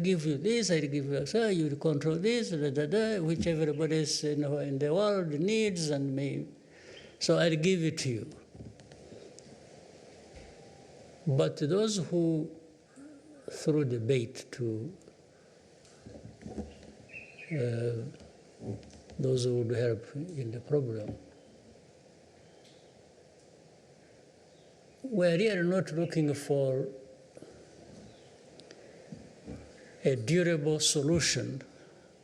give you this, I'll give you so you will control this, which everybody else in the world needs and may. So I'll give it to you. But those who threw the bait to those who would help in the problem, we're really not looking for a durable solution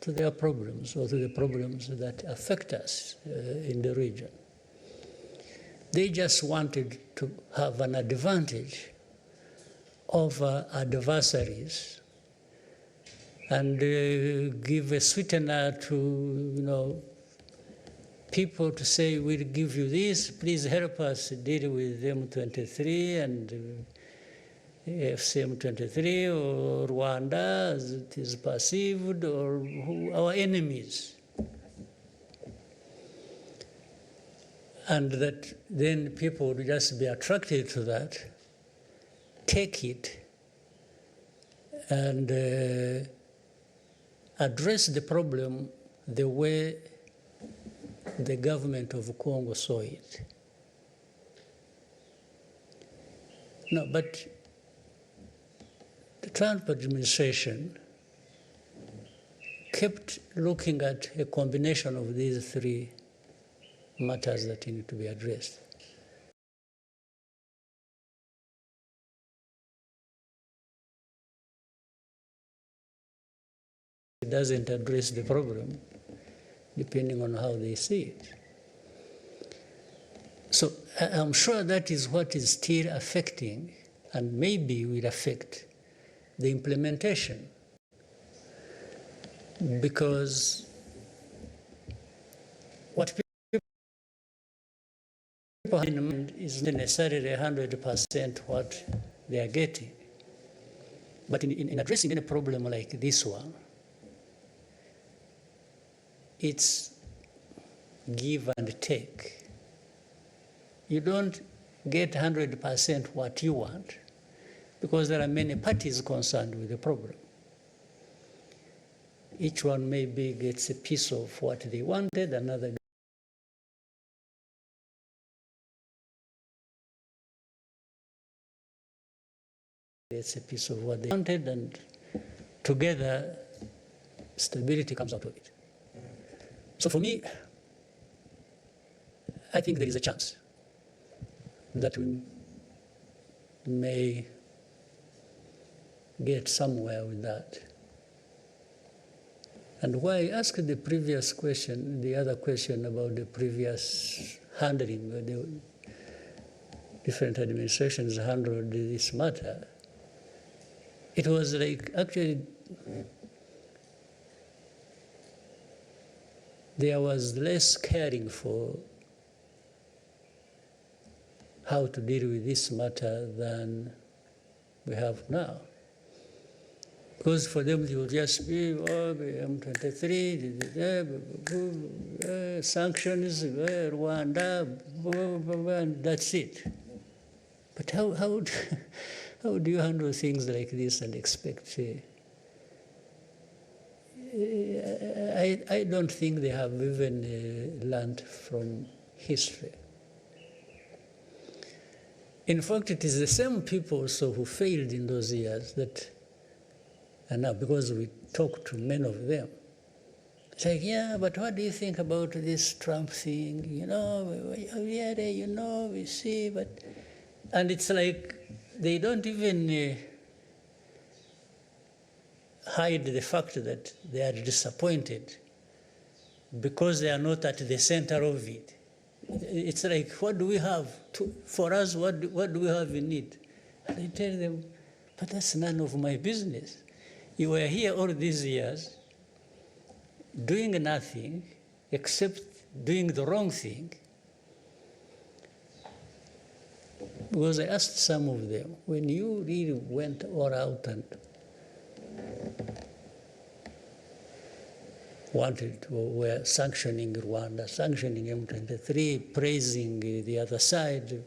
to their problems or to the problems that affect us in the region. They just wanted to have an advantage over adversaries and give a sweetener to, people to say, we'll give you this, please help us deal with M23 and FCM23 or Rwanda as it is perceived, or our enemies. And that then people would just be attracted to that, take it, and address the problem the way the government of Congo saw it. No, but the Trump administration kept looking at a combination of these three matters that need to be addressed. It doesn't address the problem, depending on how they see it. So I'm sure that is what is still affecting, and maybe will affect, the implementation. Because what people have in mind is not necessarily 100% what they are getting. But in addressing any problem like this one, it's give and take. You don't get 100% what you want, because there are many parties concerned with the problem. Each one maybe gets a piece of what they wanted, another gets a piece of what they wanted, and together stability comes out of it. So for me, I think there is a chance that we may get somewhere with that. And why I asked the previous question, the other question about the previous handling, the different administrations handled this matter, it was like actually there was less caring for how to deal with this matter than we have now. Because for them, it would just be, M23, sanctions, Rwanda, and that's it. But how do you handle things like this and expect? I don't think they have even learned from history. In fact, it is the same people also who failed in those years that, and now because we talk to many of them, it's like, yeah, but what do you think about this Trump thing? We see, but, and it's like they don't even hide the fact that they are disappointed because they are not at the center of it. It's like, what do we have? For us, what do we have in it? And I tell them, but that's none of my business. You were here all these years doing nothing except doing the wrong thing. Because I asked some of them, when you really went all out and wanted to, were sanctioning Rwanda, sanctioning M23, praising the other side,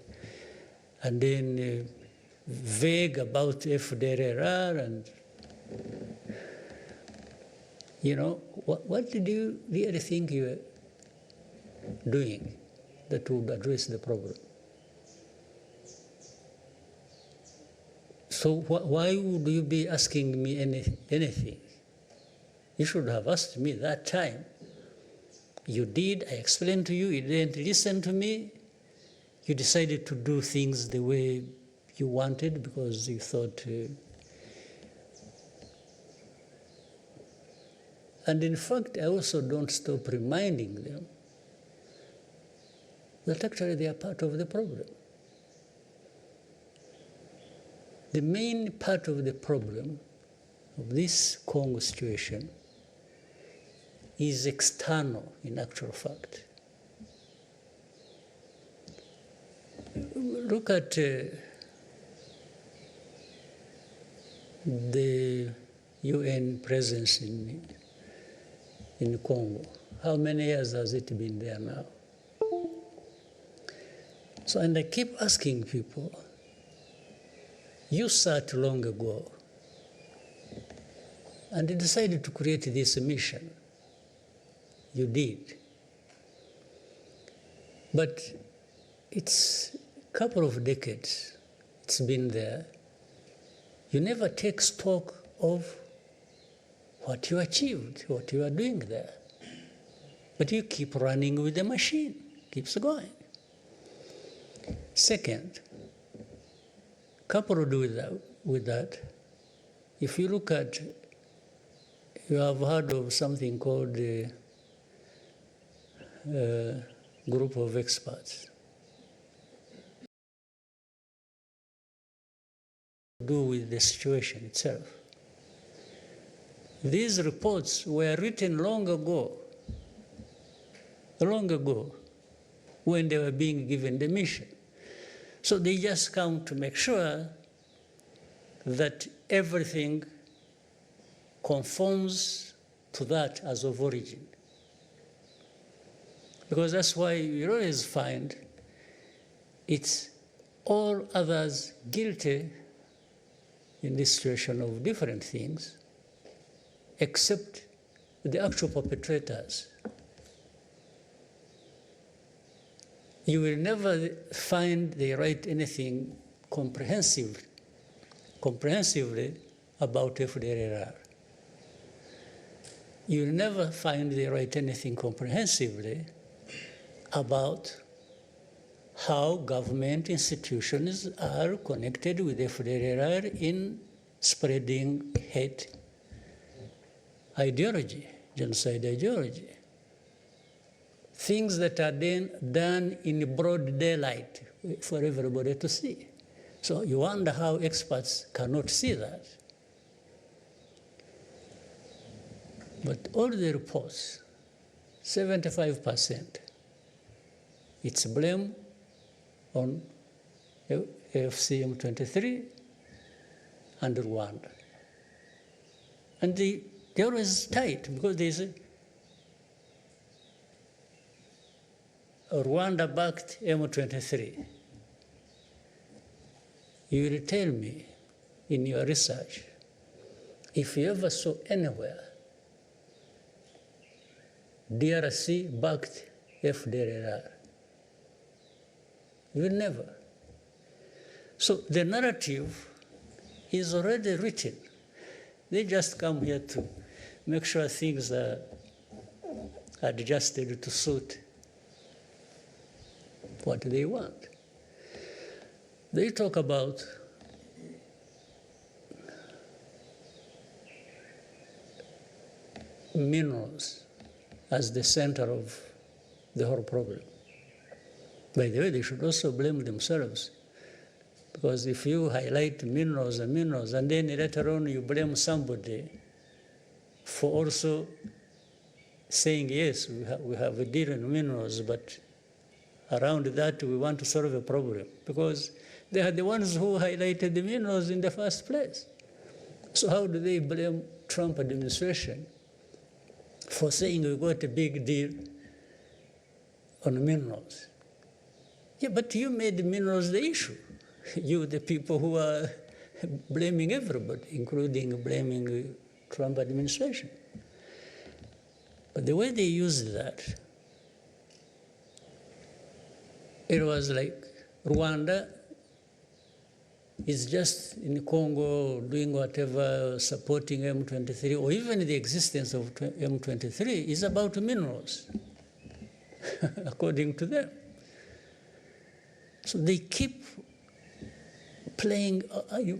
and then vague about FDLR, and You know, what did you really think you were doing that would address the problem? So why would you be asking me anything? You should have asked me that time. You did, I explained to you, you didn't listen to me. You decided to do things the way you wanted because you thought... and in fact, I also don't stop reminding them that actually they are part of the problem. The main part of the problem of this Congo situation is external, in actual fact. Look at the UN presence in Congo. How many years has it been there now? So, and I keep asking people, you sat long ago and decided to create this mission. You did. But it's a couple of decades it's been there. You never take stock of what you achieved, what you are doing there. But you keep running with the machine, keeps going. Second, coupled with that, if you look at, you have heard of something called the group of experts. Do with the situation itself. These reports were written long ago, when they were being given the mission. So they just come to make sure that everything conforms to that as of origin. Because that's why you always find it's all others guilty in this situation of different things, except the actual perpetrators. You will never find they write anything comprehensively about FDLR. You will never find they write anything comprehensively about how government institutions are connected with FDLR in spreading hate ideology, genocide ideology. Things that are done in broad daylight for everybody to see. So you wonder how experts cannot see that. But all the reports, 75%, it's blame on AFCM23 and Rwanda. And they're always tight because they say, Rwanda-backed M23. You will tell me in your research, if you ever saw anywhere DRC-backed FDLR, you will never. So the narrative is already written. They just come here to make sure things are adjusted to suit what they want. They talk about minerals as the center of the whole problem. By the way, they should also blame themselves, because if you highlight minerals and then later on you blame somebody for also saying, yes, we have a deal in minerals, but around that we want to solve a problem, because they are the ones who highlighted the minerals in the first place. So how do they blame Trump administration for saying we got a big deal on minerals? Yeah, but you made the minerals the issue. You, the people who are blaming everybody, including blaming Trump administration. But the way they used that, it was like Rwanda is just in Congo doing whatever, supporting M23, or even the existence of M23 is about minerals, according to them. So they keep playing,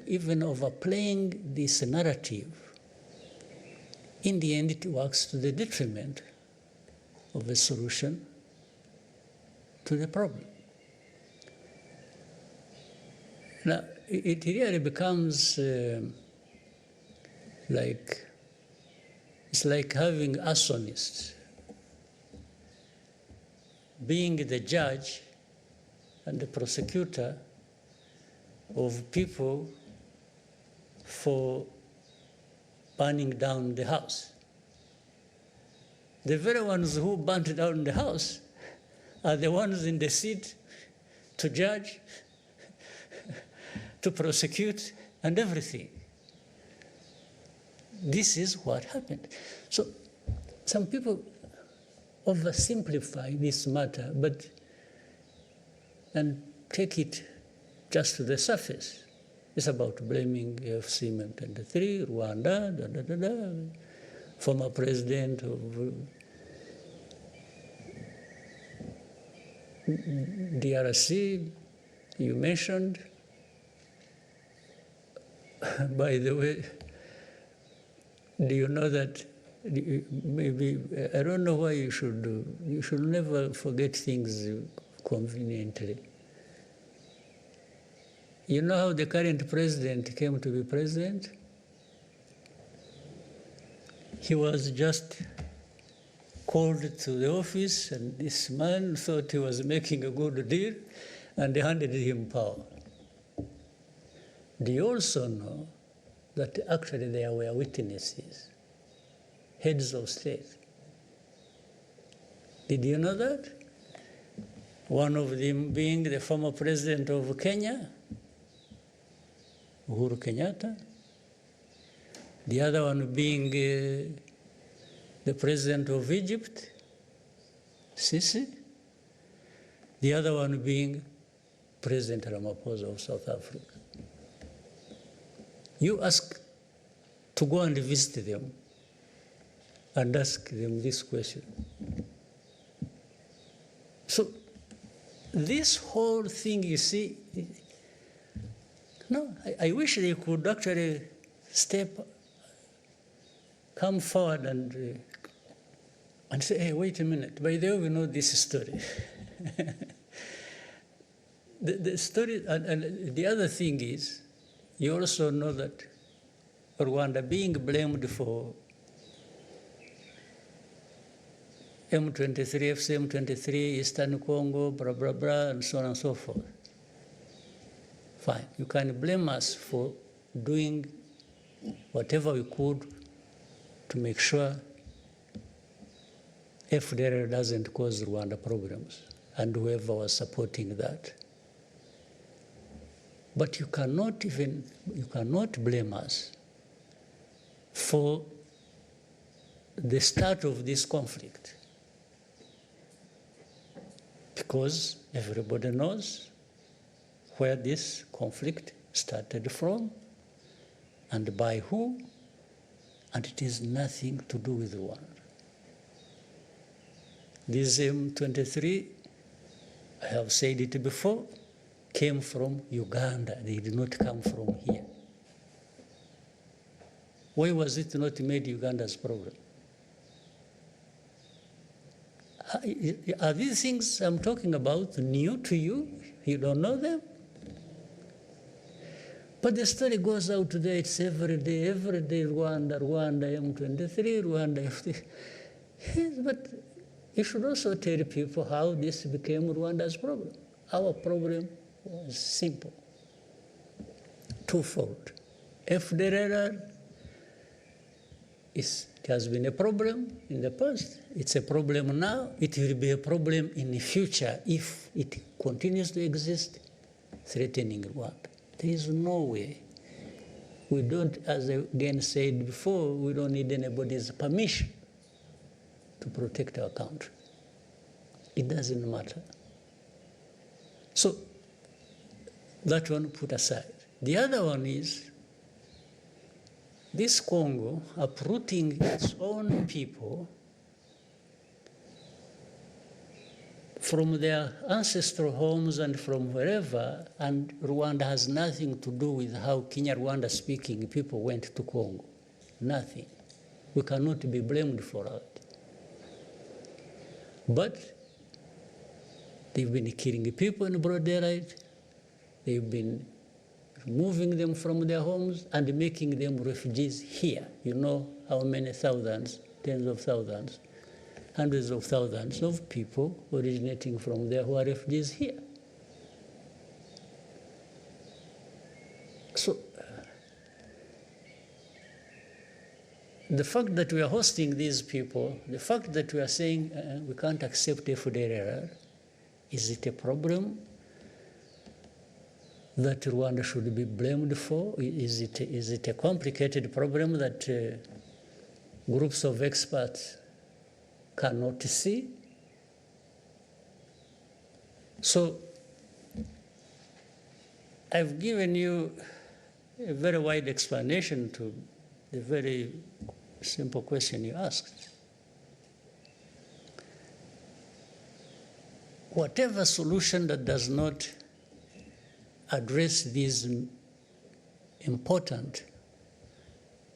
even overplaying this narrative. In the end, it works to the detriment of a solution to the problem. Now, it really becomes like, it's like having arsonists being the judge and the prosecutor of people for burning down the house. The very ones who burnt down the house are the ones in the seat to judge, to prosecute, and everything. This is what happened. So some people oversimplify this matter, and take it just to the surface. It's about blaming FCM23, Rwanda, former president of DRC, you mentioned. By the way, do you know that maybe, I don't know why you should never forget things conveniently. You know how the current president came to be president? He was just called to the office, and this man thought he was making a good deal, and they handed him power. Do you also know that actually there were witnesses, heads of state? Did you know that? One of them being the former president of Kenya, Uhuru Kenyatta. The other one being the president of Egypt, Sisi. The other one being President Ramaphosa of South Africa. You ask to go and visit them and ask them this question. So this whole thing, you see, no, I wish they could actually come forward and say, hey, wait a minute, by the way, we know this story. The story, and the other thing is, you also know that Rwanda being blamed for M23, FCM23, Eastern Congo, blah, blah, blah, and so on and so forth. Fine, you can blame us for doing whatever we could to make sure FDR doesn't cause Rwanda problems, and whoever was supporting that. But you cannot blame us for the start of this conflict, because everybody knows where this conflict started from and by who, and it is nothing to do with Rwanda. This M23, I have said it before, came from Uganda. They did not come from here. Why was it not made Uganda's problem? Are these things I'm talking about new to you? You don't know them? But the story goes out today, it's every day, Rwanda, M23, Rwanda, FD. Yes, but you should also tell people how this became Rwanda's problem. Our problem was simple, twofold. FDLR it has been a problem in the past. It's a problem now. It will be a problem in the future if it continues to exist, threatening Rwanda. There is no way. We don't, as I again said before, we don't need anybody's permission to protect our country. It doesn't matter. So that one put aside. The other one is this Congo uprooting its own people from their ancestral homes and from wherever, and Rwanda has nothing to do with how Kinyarwanda speaking people went to Congo. Nothing. We cannot be blamed for that. But they've been killing people in broad daylight. They've been removing them from their homes and making them refugees here. You know how many thousands, tens of thousands, hundreds of thousands of people originating from there who are refugees here. So the fact that we are hosting these people, the fact that we are saying we can't accept FDLR, is it a problem that Rwanda should be blamed for? Is it a complicated problem that groups of experts cannot see? So I've given you a very wide explanation to the very simple question you asked. Whatever solution that does not address these important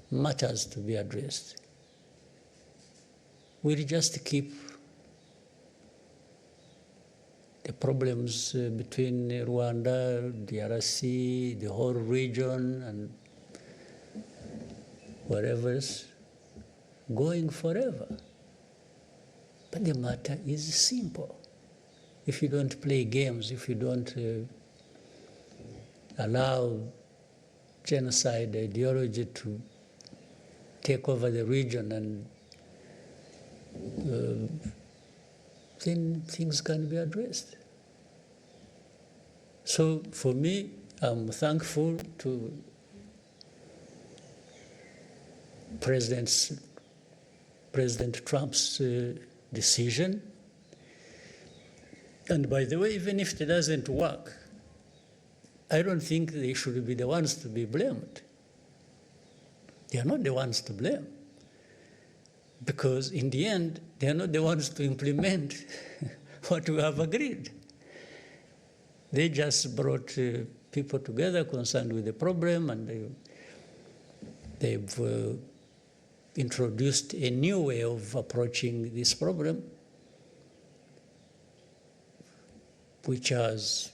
matters to be addressed will just keep the problems between Rwanda, DRC, the whole region, and wherever else going forever. But the matter is simple. If you don't play games, if you don't allow genocide ideology to take over the region, and then things can be addressed. So for me, I'm thankful to President Trump's decision. And by the way, even if it doesn't work, I don't think they should be the ones to be blamed. They are not the ones to blame. Because in the end, they are not the ones to implement what we have agreed. They just brought people together concerned with the problem, and they've introduced a new way of approaching this problem, which has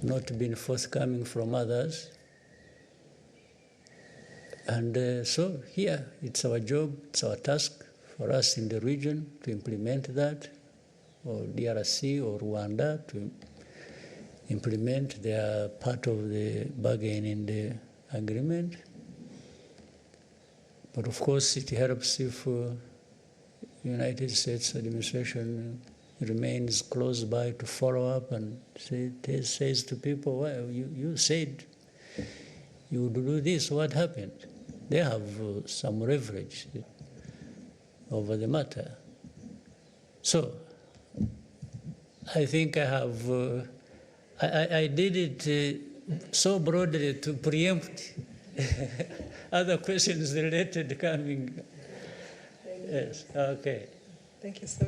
not been forthcoming from others. And so here, it's our job, it's our task for us in the region to implement that, or DRC or Rwanda to implement their part of the bargain in the agreement. But of course, it helps if the United States administration remains close by to follow up and says to people, well, you said you would do this, what happened? They have some leverage over the matter. So I think I have, I did it so broadly to preempt other questions related coming. Yes, okay. Thank you so